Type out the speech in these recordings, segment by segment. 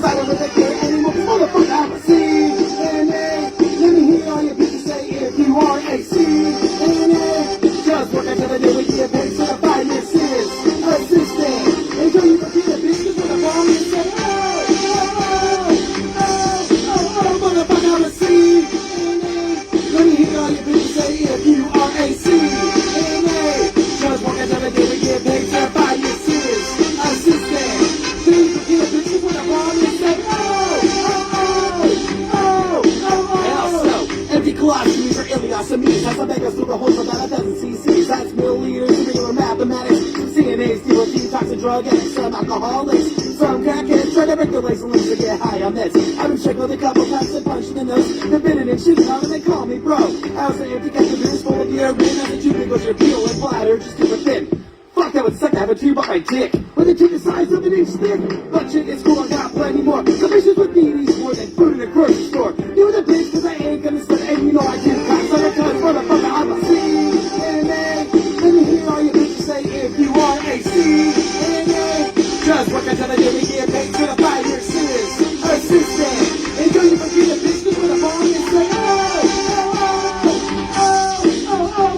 silent with a care anymore. Motherfucker, I'm a CNA. Let me hear all your bitches say if you are a CNA. Just work until the day we get paid certified nurses. Assistant. Until you forget the bitches with a bomb and say, motherfucker, I'm a CNA. Let me hear all your bitches say if you are a CNA. Just work until the day we get paid certified nurses. Assistant. Until you forget the bitches with a bomb and say, empty colostomies or ileostomies. Has to make us through the whole about a dozen cc's. That's milliliters, regular mathematics. Some CNAs deal with detox drug addicts, some alcoholics, some crackheads try to break the legs and limbs to get high on meds. I've been checked with a couple times and punched in the nose. They've been in and shitting on and they call me bro. I was an empty cafeteria full of urine. Nothing too big was your peel and bladder, just super thin. Fuck, that would suck to have a tube on my dick. With a dick the size of an inch thick. But shit is cool, I got plenty more. Some bitches with BDs more than food in a grocery store. You the bitch, cause I ain't gonna spend, and you know I do cracks on a cuz, motherfucker, I'm a CNA. Let me hear all your bitches say if you are a CNA. Just work until the day we get paid to the 5 year sentence. Assistant. Until you forget the bitch with a bomb and say,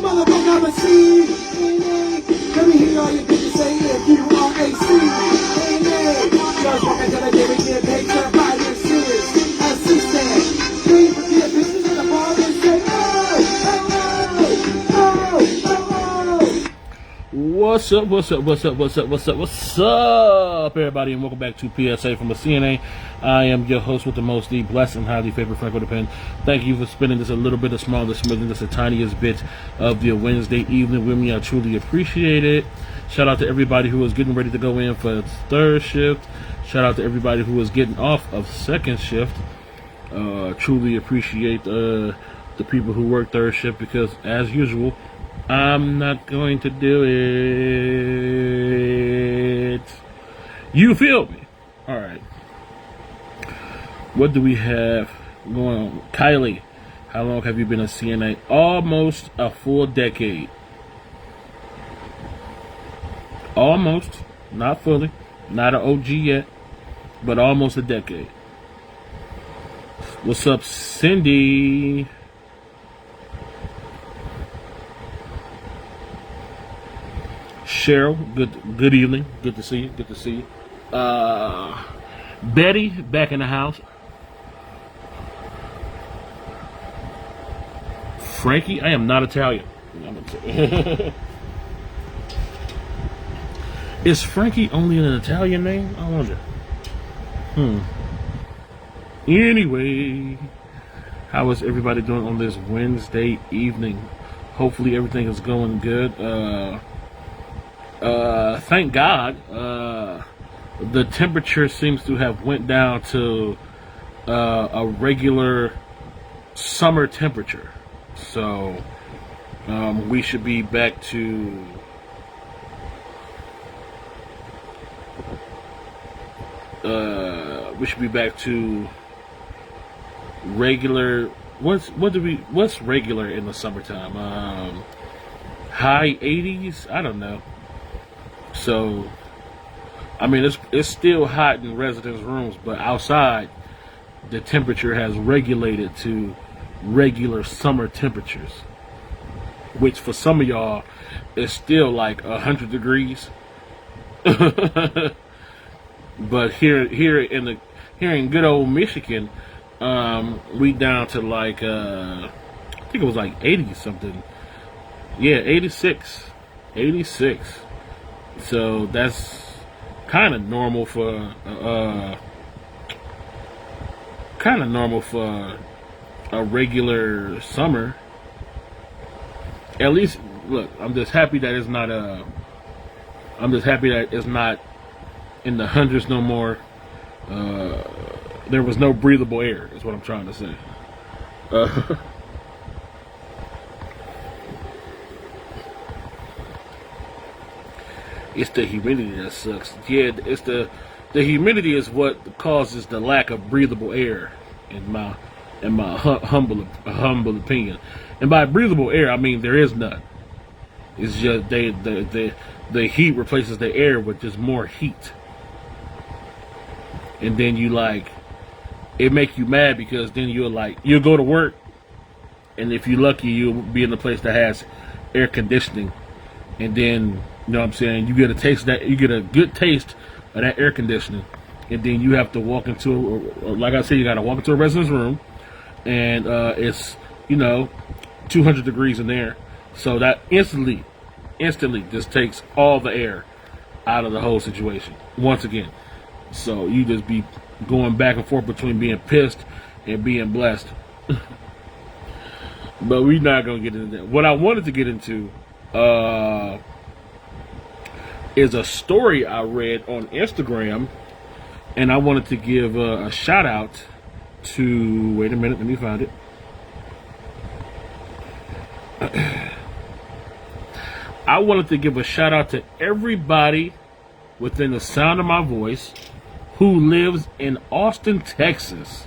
motherfucker, I'm a CNA. Let me hear all your bitches say if you are a CNA. Just work until the day we get paid to the 5 year sentence. Assistant. Until you forget bitches with a bomb and say, What's up, everybody, and welcome back to PSA from a CNA. I am your host with the most, the blessed and highly favored Franko the Pen. Thank you for spending just a little bit of small, the smithing, just the tiniest bit of your Wednesday evening with me. I truly appreciate it. Shout out to everybody who is getting ready to go in for third shift. Shout out to everybody who is getting off of second shift. Truly appreciate the people who work third shift, because as usual, I'm not going to do it. You feel me? All right. What do we have going on? Kylie, how long have you been a CNA? Almost a full decade. Almost. Not fully. Not an OG yet. But almost a decade. What's up, Cindy? Cheryl, good evening. Good to see you. Betty, back in the house. Frankie, I am not Italian. Is Frankie only an Italian name? I wonder. Anyway, how is everybody doing on this Wednesday evening? Hopefully everything is going good. Thank God, the temperature seems to have went down to a regular summer temperature. So we should be back to regular. What's regular in the summertime? High 80s? I don't know. So, I mean, it's still hot in residence rooms, but outside, the temperature has regulated to regular summer temperatures, which for some of y'all is still like 100 degrees. But here in good old Michigan, we down to like I think it was like 80 something. Yeah, 86. So that's kind of normal for a regular summer. At least, look, I'm just happy that it's not in the hundreds no more. There was no breathable air, is what I'm trying to say. It's the humidity that sucks. Yeah, it's the humidity is what causes the lack of breathable air, in my humble opinion. And by breathable air, I mean there is none. It's just the heat replaces the air with just more heat. and then you like it make you mad because then you'll go to work, and if you're lucky, you'll be in a place that has air conditioning, and then you know what I'm saying, you get a good taste of that air conditioning, and then you have to walk into, like I said, you got to walk into a resident's room, and it's 200 degrees in there, so that instantly just takes all the air out of the whole situation once again. So you just be going back and forth between being pissed and being blessed. But we're not gonna get into that. What I wanted to get into is a story I read on Instagram, and I wanted to give a shout out to. Wait a minute, let me find it. I wanted to give a shout out to everybody within the sound of my voice who lives in Austin, Texas.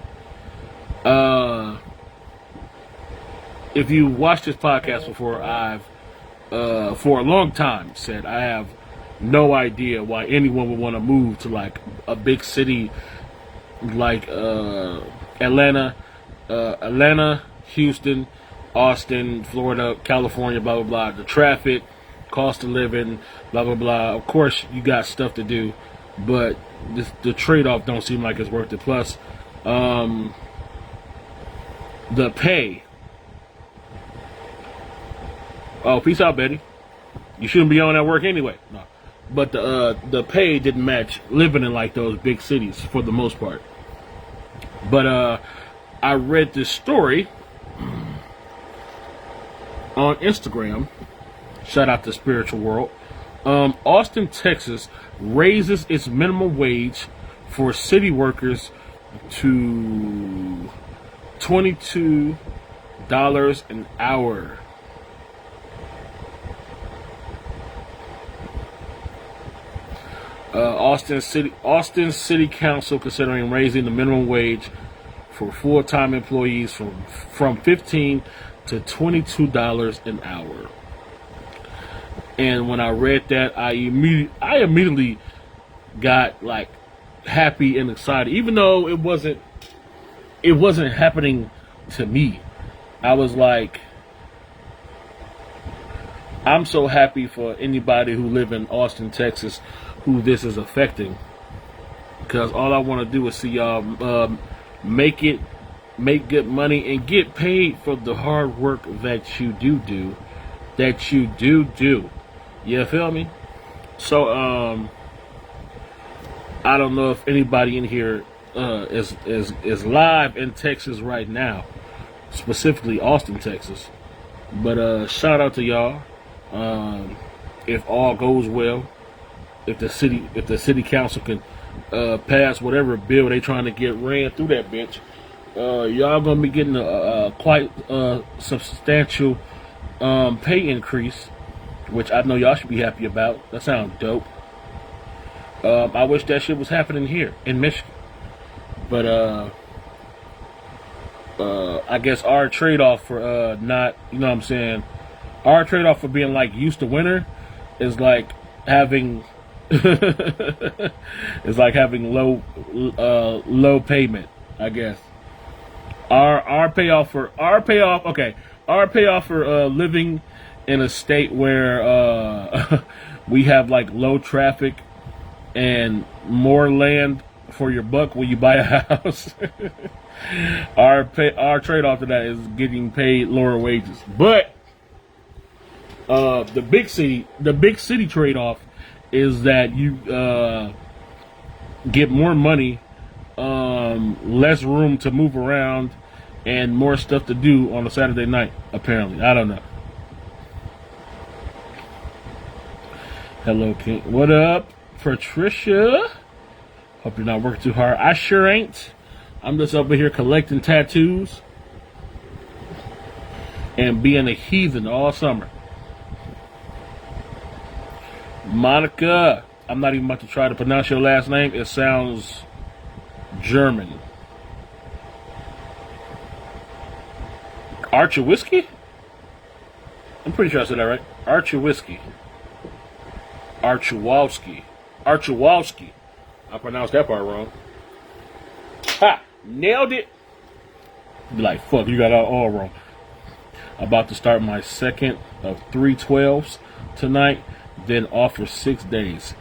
If you watched this podcast before, I've for a long time said I have no idea why anyone would want to move to like a big city like Atlanta, Houston, Austin, Florida, California, blah blah blah. The traffic, cost of living, blah blah blah. Of course, you got stuff to do, but the trade-off don't seem like it's worth it. Plus, the pay. Oh, peace out, Betty. You shouldn't be on that work anyway. No, but the pay didn't match living in like those big cities for the most part. But I read this story on Instagram. Shout out to Spiritual World. Austin, Texas raises its minimum wage for city workers to $22 an hour. Austin City Council considering raising the minimum wage for full-time employees from $15 to $22 an hour. And when I read that, I immediately got like happy and excited, even though it wasn't happening to me. I was like, I'm so happy for anybody who live in Austin, Texas, who this is affecting, because all I want to do is see y'all make good money and get paid for the hard work that you do. You feel me? So I don't know if anybody in here is live in Texas right now, specifically Austin, Texas. But shout out to y'all. If all goes well, if the city council can pass whatever bill they trying to get ran through that bitch, y'all gonna be getting a quite substantial pay increase, which I know y'all should be happy about. That sounds dope. I wish that shit was happening here in Michigan, but I guess our trade-off for not, you know what I'm saying, our trade-off for being like used to winter is like having it's like having low payment, I guess. Our payoff for living in a state where we have like low traffic and more land for your buck when you buy a house. Our trade-off to that is getting paid lower wages. But the big city trade-off is that you get more money, less room to move around, and more stuff to do on a Saturday night, apparently. I don't know. Hello, King. What up, Patricia? Hope you're not working too hard. I sure ain't. I'm just over here collecting tattoos and being a heathen all summer. Monica, I'm not even about to try to pronounce your last name. It sounds German. Archer Whiskey? I'm pretty sure I said that right. Archer Whiskey. Archewowski. I pronounced that part wrong. Ha! Nailed it. Be like, fuck, you got all wrong. About to start my second of 312s tonight, then off for 6 days.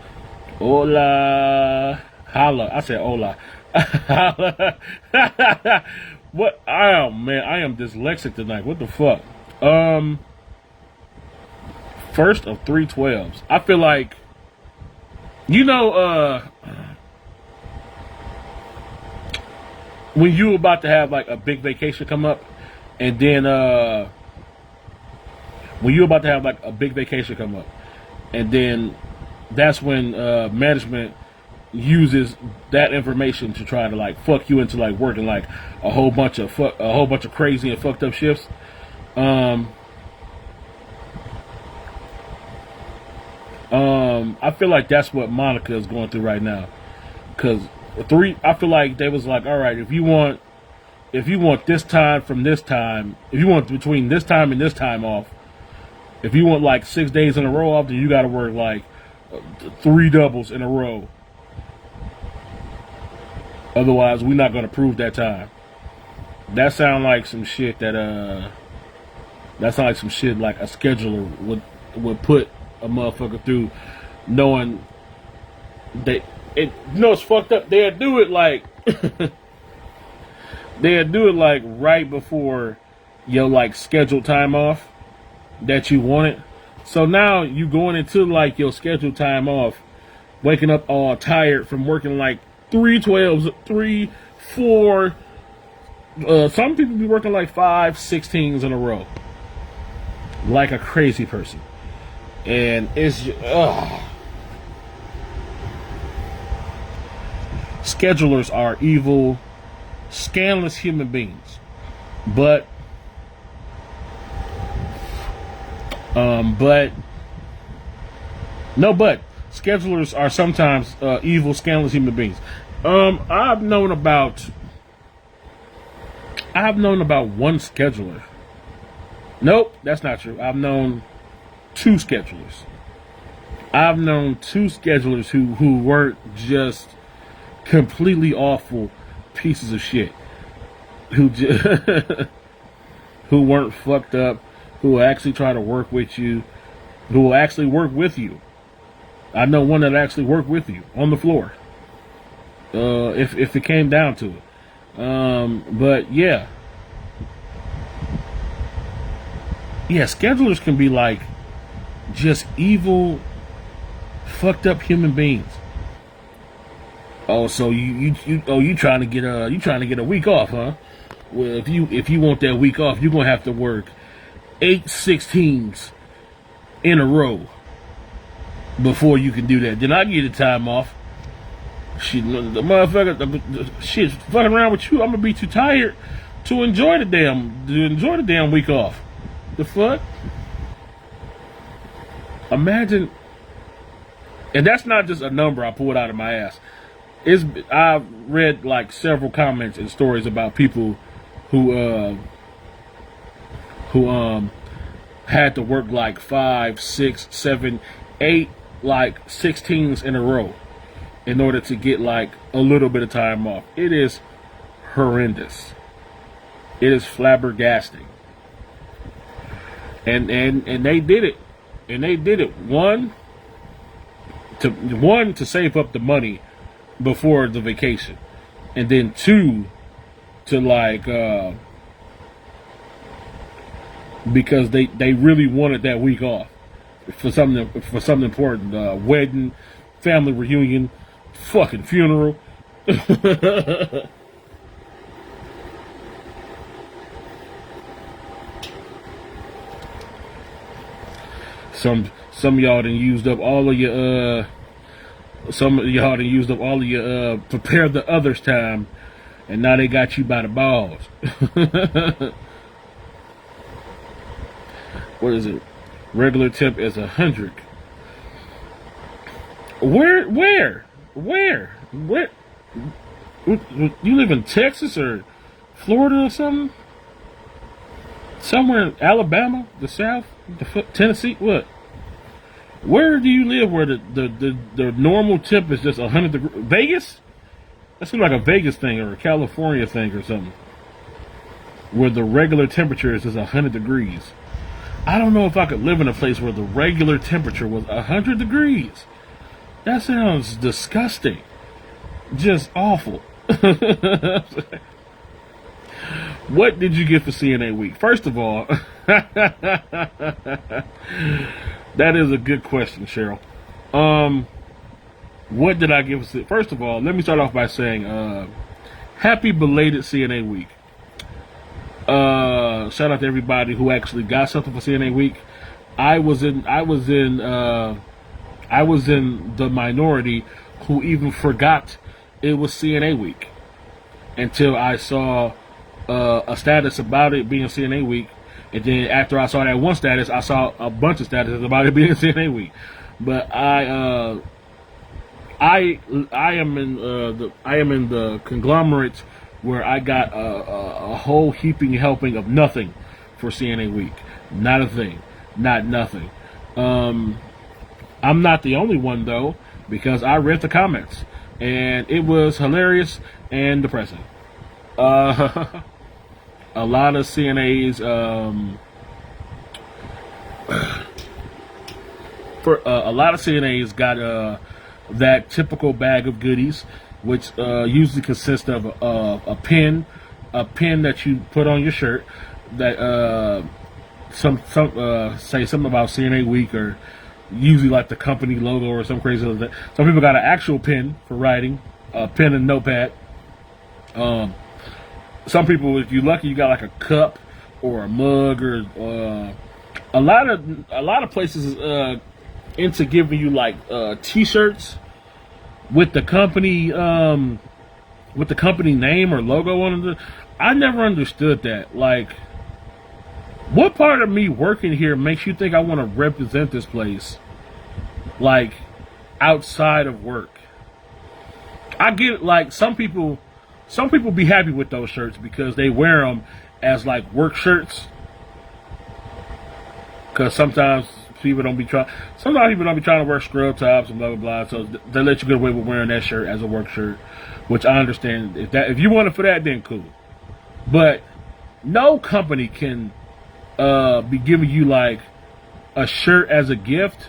Hola. Holla. I said hola. Holla. What? Oh, man, I am dyslexic tonight. What the fuck? First of 312s. I feel like, you know, when you about to have like a big vacation come up, and then when you about to have like a big vacation come up, and then that's when management uses that information to try to like fuck you into like working like a whole bunch of crazy and fucked up shifts. I feel like that's what Monica is going through right now, because I feel like they was like, all right, if you want this time from this time, if you want between this time and this time off, if you want like 6 days in a row off, then you got to work like 3 doubles in a row. Otherwise, we're not going to prove that time. That sound like some shit like a scheduler would put a motherfucker through, knowing that it. You know, it's fucked up. They'd do it like right before your like scheduled time off that you wanted. So now you going into like your scheduled time off, waking up all tired from working like 312s, 3, 4. Some people be working like 5, 16s in a row, like a crazy person, and it's just, schedulers are evil, scandalous human beings, but schedulers are sometimes evil, scandalous human beings. I've known about one scheduler. Nope, that's not true. I've known 2 schedulers. I've known 2 schedulers who weren't just completely awful pieces of shit, who weren't fucked up, who actually try to work with you, who will actually work with you. I know one that actually worked with you on the floor, if it came down to it. But yeah, schedulers can be like just evil, fucked up human beings. Oh, so you trying to get a week off, huh? Well, if you want that week off, you're gonna have to work 8 16s in a row before you can do that. Then I get the time off. Shit, the motherfucker, shit, fucking around with you. I'm gonna be too tired to enjoy the damn week off. The fuck? Imagine, and that's not just a number I pulled out of my ass. I've read like several comments and stories about people who had to work like 5, 6, 7, 8, like 16s in a row in order to get like a little bit of time off. It is horrendous. It is flabbergasting. And they did it. And they did it one to save up the money before the vacation, and then 2 to like because they really wanted that week off for something important, wedding, family reunion, fucking funeral. Some of y'all done used up all of your prepare the others time, and now they got you by the balls. What is it? Regular temp is 100. Where? You live in Texas or Florida or something? Somewhere in Alabama, the South, Tennessee, what? Where do you live where the normal temp is just 100 degrees? Vegas? That seems like a Vegas thing or a California thing or something, where the regular temperature is just 100 degrees. I don't know if I could live in a place where the regular temperature was 100 degrees. That sounds disgusting. Just awful. What did you get for CNA week? First of all, that is a good question, Cheryl. What did I give? First of all, let me start off by saying, happy belated CNA week. Shout out to everybody who actually got something for CNA week. I was in the minority who even forgot it was CNA week until I saw a status about it being CNA week, and then after I saw that one status, I saw a bunch of statuses about it being CNA week. But I am in the conglomerate where I got a whole heaping helping of nothing for CNA week. Not a thing, not nothing. I'm not the only one though, because I read the comments and it was hilarious and depressing. A lot of CNAs, got that typical bag of goodies, which usually consists of a pin that you put on your shirt that say something about CNA week, or usually like the company logo or some crazy like that. Some people got an actual pen for writing, a pen and notepad. Some people, if you're lucky, you got like a cup or a mug, or a lot of places into giving you like T-shirts with the company name or logo on it. I never understood that. Like, what part of me working here makes you think I want to represent this place, like, outside of work? I get it, like, some people be happy with those shirts because they wear them as like work shirts. Because sometimes people don't be trying to wear scrub tops and blah blah blah. So they let you get away with wearing that shirt as a work shirt, which I understand. If you want it for that, then cool. But no company can be giving you like a shirt as a gift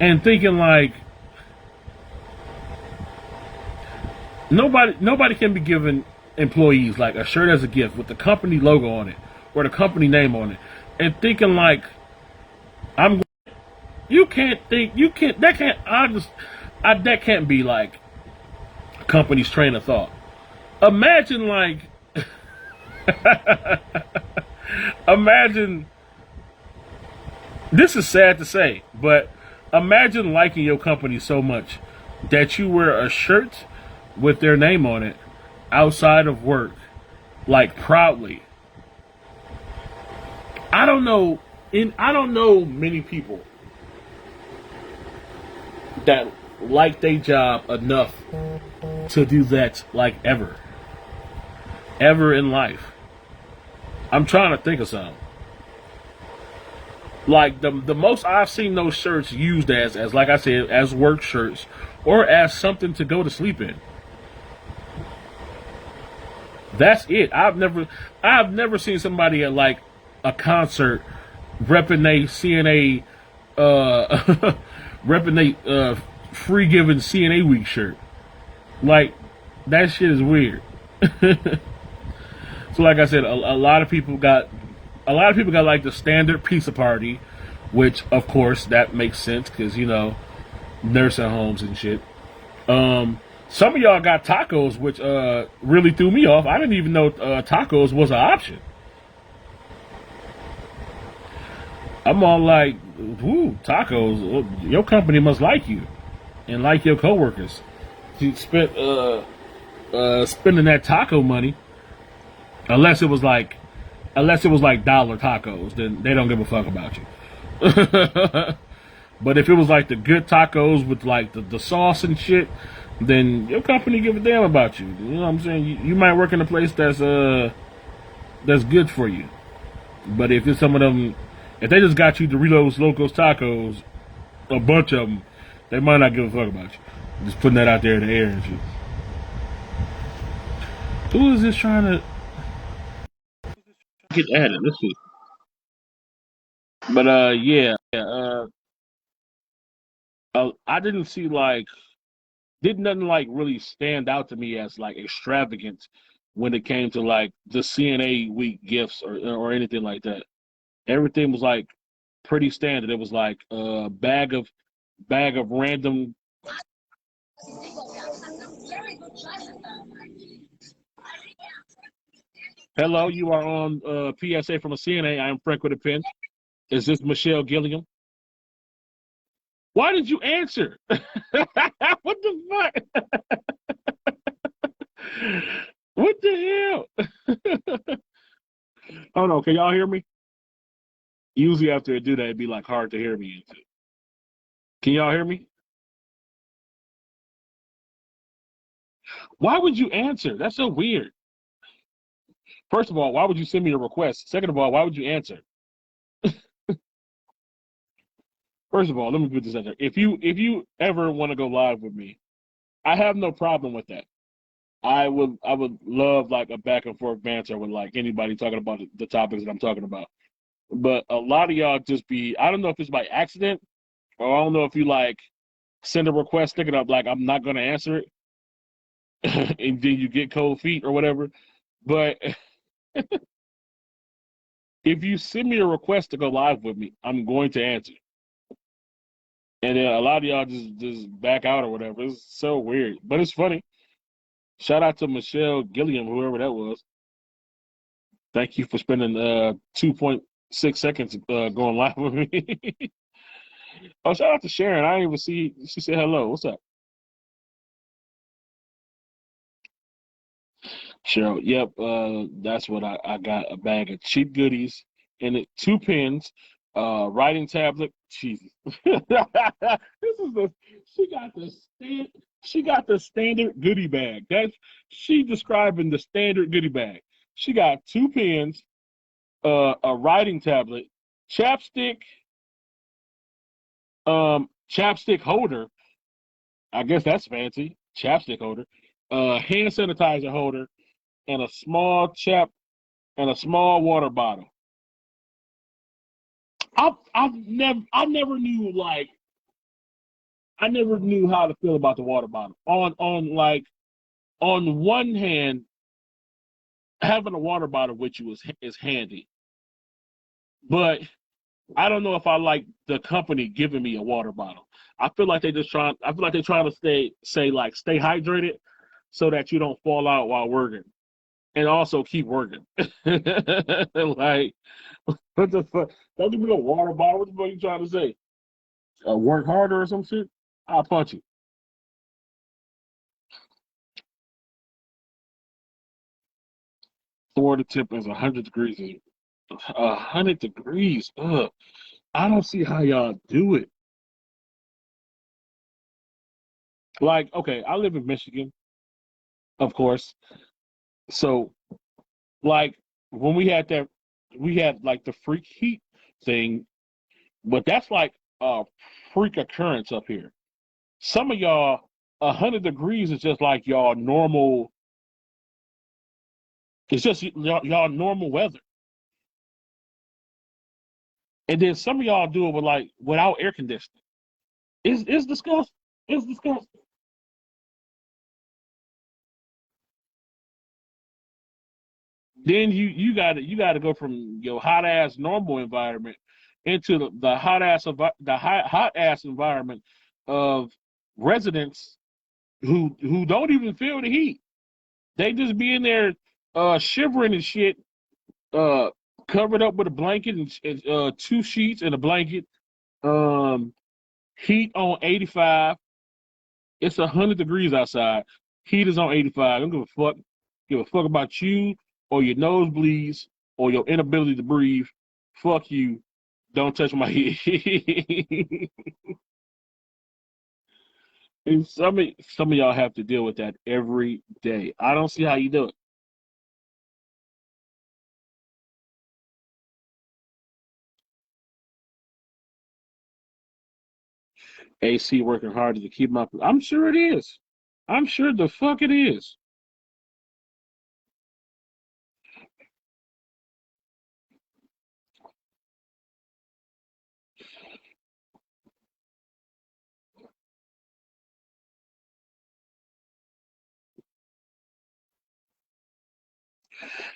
and thinking like nobody can be giving employees like a shirt as a gift with the company logo on it or the company name on it and thinking like that can't be like a company's train of thought. Imagine like imagine, this is sad to say, but imagine liking your company so much that you wear a shirt with their name on it outside of work, like proudly. I don't know many people that like their job enough to do that, like ever in life. I'm trying to think of something. Like the most I've seen those shirts used as like I said, as work shirts or as something to go to sleep in. That's it. I've never seen somebody at like a concert repping a CNA repping a free given CNA week shirt. Like, that shit is weird. So like I said, a lot of people got like the standard pizza party, which of course that makes sense because, you know, nursing homes and shit. Some of y'all got tacos, which really threw me off. I didn't even know tacos was an option. I'm all like, ooh, tacos. Your company must like you and like your coworkers. You spent spending that taco money. Unless it was like dollar tacos, then they don't give a fuck about you. But if it was like the good tacos with like the sauce and shit, then your company give a damn about you. You know what I'm saying? You might work in a place that's good for you. But if it's some of them, if they just got you Doritos Locos Tacos, a bunch of them, they might not give a fuck about you. Just putting that out there in the air and shit. Who is this trying to get added? Let's see. But I didn't see like did nothing like really stand out to me as like extravagant when it came to like the CNA week gifts or anything like that. Everything was like pretty standard. It was like a bag of random. Hello, you are on PSA from a CNA. I am Franko the Pen. Is this Michelle Gilliam? Why did you answer? What the fuck? What the hell? Oh no, can y'all hear me? Usually after I do that, it'd be like hard to hear me. Can y'all hear me? Why would you answer? That's so weird. First of all, why would you send me a request? Second of all, why would you answer? First of all, let me put this out there. If you ever want to go live with me, I have no problem with that. I would love like a back and forth banter with like anybody talking about the topics that I'm talking about. But a lot of y'all just be I don't know if it's by accident or I don't know if you like send a request sticking up like I'm not gonna answer it and then you get cold feet or whatever. But if you send me a request to go live with me, I'm going to answer. And then a lot of y'all just back out or whatever. It's so weird, but it's funny. Shout out to Michelle Gilliam, whoever that was. Thank you for spending 2.6 seconds going live with me. Oh, shout out to Sharon. I didn't even see. She said hello. What's up, Cheryl? Yep. That's what I got. A bag of cheap goodies and it. 2 pens, writing tablet. Jesus. This is the. She got the stand. She got the standard goodie bag. That's she describing the standard goodie bag. She got 2 pens, a writing tablet, chapstick, chapstick holder. I guess that's fancy. Chapstick holder, hand sanitizer holder, and a small water bottle. I never knew how to feel about the water bottle. On one hand, having a water bottle with you is handy, but I don't know if I like the company giving me a water bottle. I feel like I feel like they're trying to stay hydrated so that you don't fall out while working and also keep working. Like, what the fuck? Don't give me a water bottle. What the fuck are you trying to say? Work harder or some shit? I'll punch you. Florida tip is 100 degrees. 100 degrees. Ugh. I don't see how y'all do it. Like, okay, I live in Michigan, of course. So, like, when we had like the freak heat thing, but that's like a freak occurrence up here. Some of y'all, 100 degrees is just like y'all normal. It's just y'all normal weather. And then some of y'all do it with like without air conditioning. It's disgusting. It's disgusting. Then you gotta go from your hot ass normal environment into the hot ass environment of residents who don't even feel the heat. They just be in there shivering and shit, uh covered up with a blanket and 2 sheets and a blanket. Um Heat on 85. It's 100 degrees outside. Heat is on 85. I don't give a fuck. Give a fuck about you or your nosebleeds or your inability to breathe. Fuck you. Don't touch my head. And some of y'all have to deal with that every day. I don't see how you do it. AC working hard to keep my. I'm sure it is. I'm sure the fuck it is.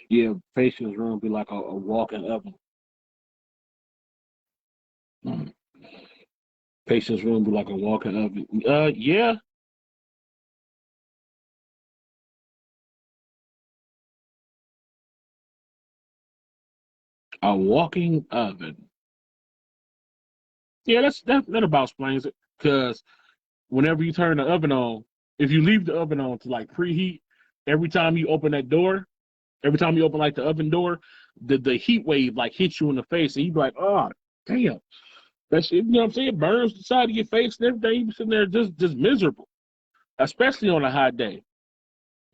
Yeah, patient's room be like a walk-in oven. Mm. Patient's room be like a walk-in oven. Yeah, a walking oven. Yeah, that about explains it. Because whenever you turn the oven on, if you leave the oven on to like preheat, every time you open that door, every time you open like the oven door, the heat wave like hits you in the face, and you be like, oh damn, that shit, you know what I'm saying? It burns the side of your face and everything. You be sitting there just miserable, especially on a hot day.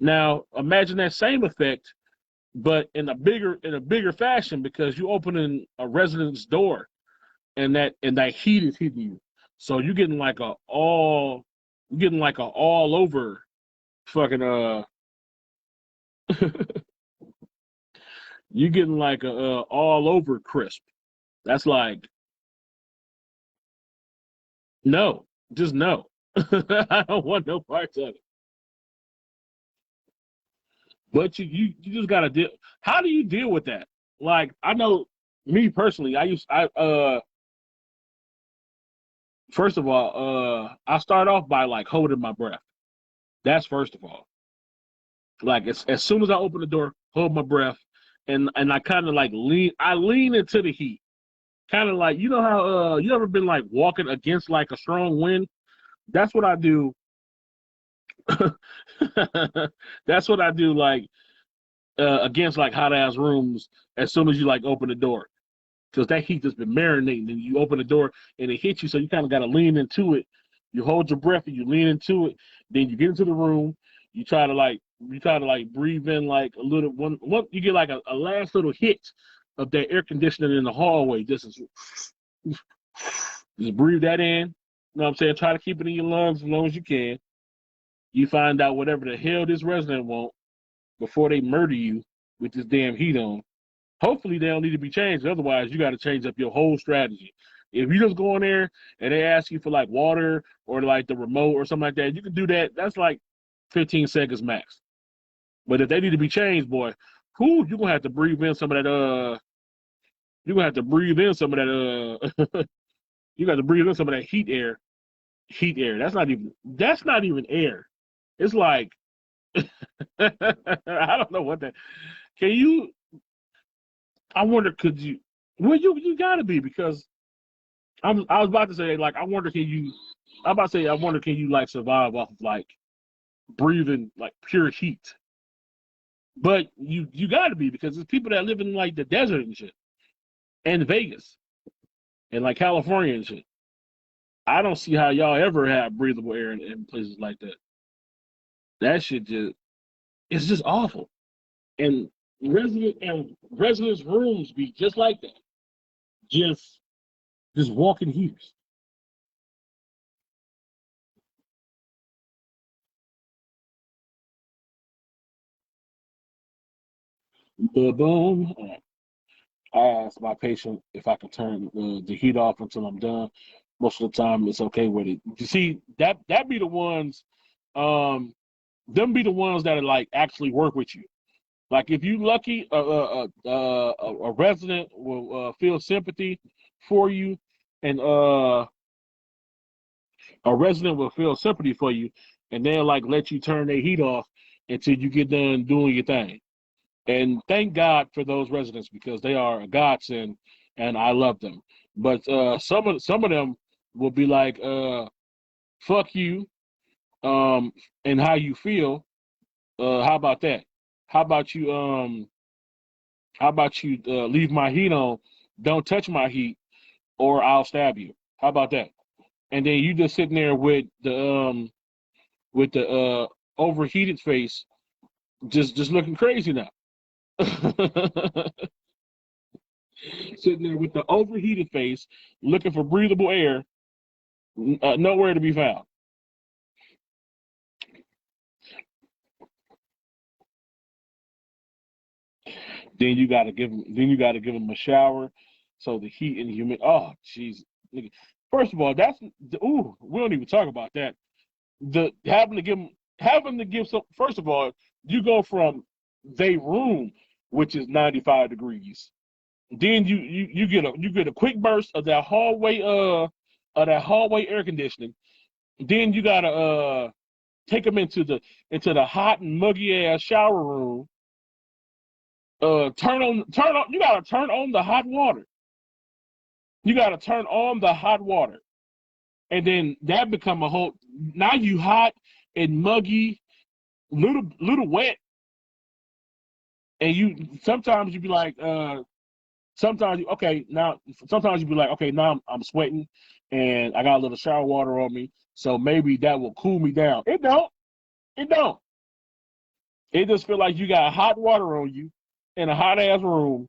Now imagine that same effect, but in a bigger fashion because you opening a resident's door and that heat is hitting you. So you're getting like a all over fucking you're getting like a all over crisp. That's like no, just no. I don't want no parts of it. But you just gotta deal. How do you deal with that? Like I know me personally, I first of all, I start off by like holding my breath. That's first of all. Like as soon as I open the door, hold my breath, and I kind of like lean into the heat, kind of like you know how you ever been like walking against like a strong wind? That's what I do. That's what I do like against like hot ass rooms as soon as you like open the door because that heat just been marinating and you open the door and it hits you, so you kind of got to lean into it. You hold your breath and you lean into it. Then you get into the room. You try to like breathe in like a little one you get like a last little hit of that air conditioning in the hallway. Just breathe that in. You know what I'm saying? Try to keep it in your lungs as long as you can. You find out whatever the hell this resident want before they murder you with this damn heat on. Hopefully they don't need to be changed. Otherwise, you got to change up your whole strategy. If you just go in there and they ask you for like water or like the remote or something like that, you can do that. That's like 15 seconds max. But if they need to be changed, boy, who you're gonna have to breathe in some of that you're gonna have to breathe in some of that you got to breathe in some of that heat air. Heat air. That's not even air. It's like I don't know what that can you I wonder could you well you gotta be because I was about to say like I'm about to say I wonder can you like survive off of like breathing like pure heat. But you gotta be because there's people that live in like the desert and shit. And Vegas and like California and shit. I don't see how y'all ever have breathable air in places like that. That shit just it's just awful. And residents' rooms be just like that. Just just walking heaters. Boom. I ask my patient if I can turn the heat off until I'm done. Most of the time, it's okay with it. You see, that be the ones, um, them be the ones that are like actually work with you. Like if you lucky, a resident will feel sympathy for you, and a resident will feel sympathy for you, and they'll like let you turn their heat off until you get done doing your thing. And thank God for those residents because they are a godsend, and I love them. But some of them will be like, "Fuck you," and how you feel. How about that? How about you? How about you leave my heat on? Don't touch my heat, or I'll stab you. How about that? And then you just sitting there with the overheated face, just looking crazy now. Sitting there with the overheated face, looking for breathable air, nowhere to be found. Then you got to give them a shower, so the heat and humid. Oh, jeez. First of all, ooh. We don't even talk about that. The having to give some. First of all, you go from they room, which is 95 degrees. Then you get a quick burst of that hallway air conditioning. Then you gotta take them into the hot and muggy ass shower room. Turn on. You gotta turn on the hot water. You gotta turn on the hot water, and then that become a whole. Now you hot and muggy, little wet, and you sometimes you be like, sometimes sometimes you be like, okay, now I'm sweating, and I got a little shower water on me, so maybe that will cool me down. It don't. It don't. It just feel like you got hot water on you in a hot ass room.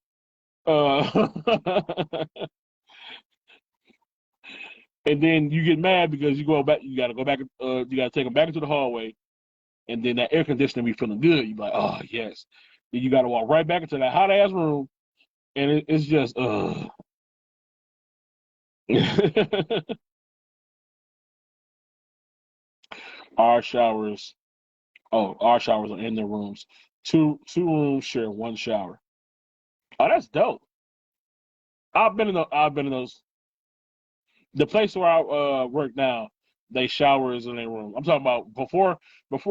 And then you get mad because you go back. You gotta go back. You gotta take them back into the hallway, and then that air conditioning be feeling good. You be like, oh yes. Then you gotta walk right back into that hot ass room, and it's just our showers. Oh, our showers are in the rooms. Two rooms share one shower. Oh, that's dope. I've been in those. The place where I work now, they showers in their room. I'm talking about before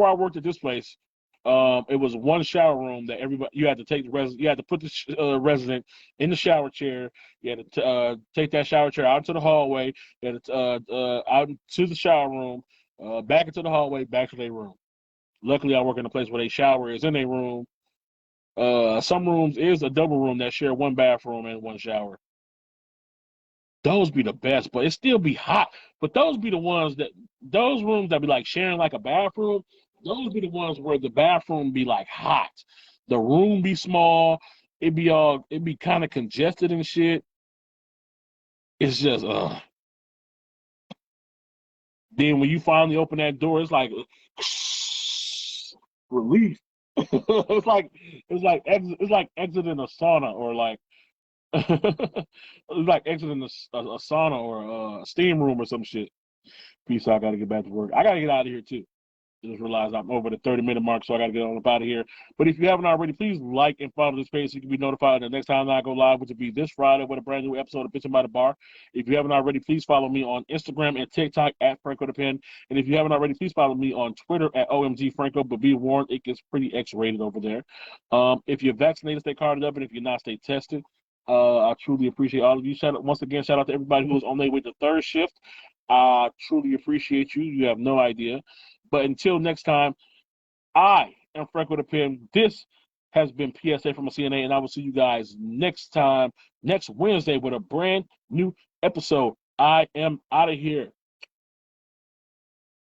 I worked at this place. It was one shower room that everybody you had to take the resident. You had to put the resident in the shower chair. You had to take that shower chair out into the hallway. You had to out to the shower room, back into the hallway, back to their room. Luckily, I work in a place where they shower is in their room. Some rooms is a double room that share one bathroom and one shower. Those be the best, but it still be hot. But those be the ones those rooms that be like sharing like a bathroom, those be the ones where the bathroom be like hot. The room be small. It be kind of congested and shit. It's just, Then when you finally open that door, it's like relief. It's like exiting a sauna or like it's like exiting a sauna or a steam room or some shit. Peace out. I gotta get back to work. I gotta get out of here too. I just realized I'm over the 30-minute mark, so I gotta get on up out of here. But if you haven't already, please like and follow this page so you can be notified the next time I go live, which will be this Friday with a brand new episode of Bitchin' by the Bar. If you haven't already, please follow me on Instagram and TikTok at Franko the Pen. And if you haven't already, please follow me on Twitter at OMG Franko. But be warned, it gets pretty X-rated over there. If you're vaccinated, stay carded up, and if you're not, stay tested. I truly appreciate all of you. Once again, shout out to everybody who was on their way to third shift. I truly appreciate you. You have no idea. But until next time, I am Franko the Pen. This has been PSA from a CNA, and I will see you guys next time, next Wednesday, with a brand new episode. I am out of here.